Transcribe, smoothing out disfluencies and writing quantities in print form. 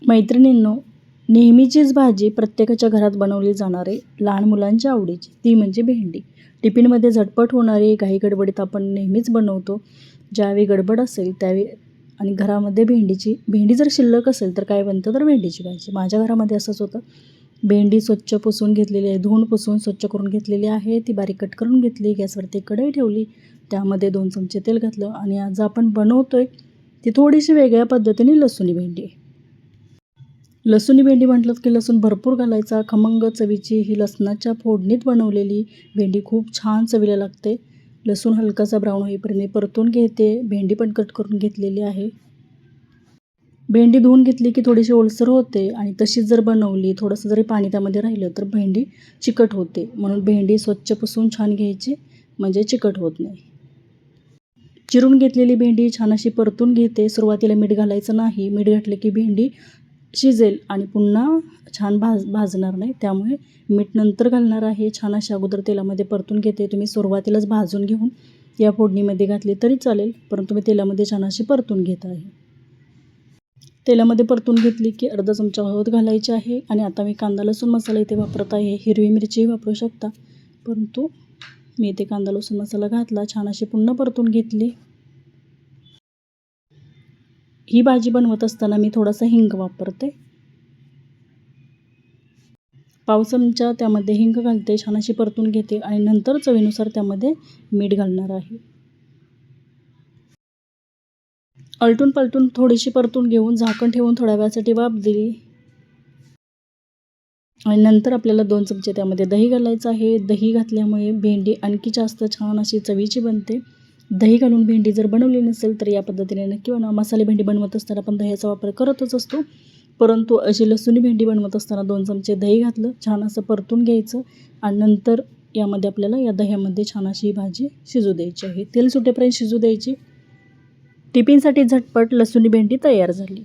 मैत्रिणींनो, नेहमीचीच भाजी प्रत्येकाच्या घरात बनवली जाणारी लहान मुलांच्या आवडीची ती म्हणजे भेंडी. टिफिनमध्ये झटपट होणारी घाई गडबडीत आपण नेहमीच बनवतो. ज्यावेळी गडबड असेल त्यावेळी आणि घरामध्ये भेंडी जर शिल्लक असेल तर काय बनतं तर भेंडीची भाजी. माझ्या घरामध्ये असंच होतं. भेंडी स्वच्छ पुसून घेतलेली आहे, धुवून पुसून स्वच्छ करून घेतलेली आहे. ती बारीक कट करून घेतली. गॅसवरती कढई ठेवली, त्यामध्ये 2 चमचे तेल घातलं आणि आज आपण बनवतोय ती थोडीशी वेगळ्या पद्धतीने लसूणी भेंडी. लसूणी भेंडी म्हटलं की लसूण भरपूर घालायचा. खमंग चवीची ही लसणाच्या फोडणीत बनवलेली भेंडी खूप छान चवीला लागते. लसूण हलकासा ब्राऊन होईपर्यंत मी परतून घेते. भेंडी पण कट करून घेतलेली आहे. भेंडी धुवून घेतली की थोडीशी ओलसर होते आणि तशीच जर बनवली, थोडंसं जरी पाणी त्यामध्ये राहिलं तर भेंडी चिकट होते. म्हणून भेंडी स्वच्छ पुसून छान घ्यायची, म्हणजे चिकट होत नाही. चिरून घेतलेली भेंडी छान अशी परतून घेते. सुरुवातीला मीठ घालायचं नाही. मीठ घातलं की भेंडी शिजेल आणि पुन्हा छान भाजणार नाही. त्यामुळे मीठ नंतर घालणार आहे. छान अशा अगोदर तेलामध्ये परतून घेते. तुम्ही सुरुवातीलाच भाजून घेऊन या फोडणीमध्ये घातली तरी चालेल, परंतु मी तेलामध्ये छान अशी परतून घेत आहे. तेलामध्ये परतून घेतली की अर्धा चमचा हळद घालायची आहे आणि आता मी कांदा लसूण मसाला इथे वापरत आहे. हिरवी मिरचीही वापरू शकता, परंतु मी इथे कांदा लसूण मसाला घातला. छान अशी पुन्हा परतून घेतली. ही भाजी बनवत असताना मी थोडासा हिंग वापरते. पाव चमचा त्यामध्ये हिंग घालते. छान अशी परतून घेते आणि नंतर चवीनुसार त्यामध्ये मीठ घालणार आहे. आलटून पालटून थोडीशी परतून घेऊन झाकण ठेवून थोड्या वेळासाठी वाफ दिली आणि नंतर आपल्याला 2 चमचे त्यामध्ये दही घालायचं आहे. दही घातल्यामुळे भेंडी आणखी जास्त छान अशी चवीची बनते. दही घालून भेंडी जर बनवली नसेल तर या पद्धतीने नक्की बनवा. मसाले भेंडी बनवत असताना आपण दह्याचा वापर करतच असतो, परंतु अशी लसूणी भेंडी बनवत असताना 2 चमचे दही घातलं. छान असं परतून घ्यायचं आणि नंतर यामध्ये आपल्याला या दह्यामध्ये छान अशी ही भाजी शिजू द्यायची आहे. तेल सुटेपर्यंत शिजू द्यायची. टिफिनसाठी झटपट लसूणी भेंडी तयार झाली.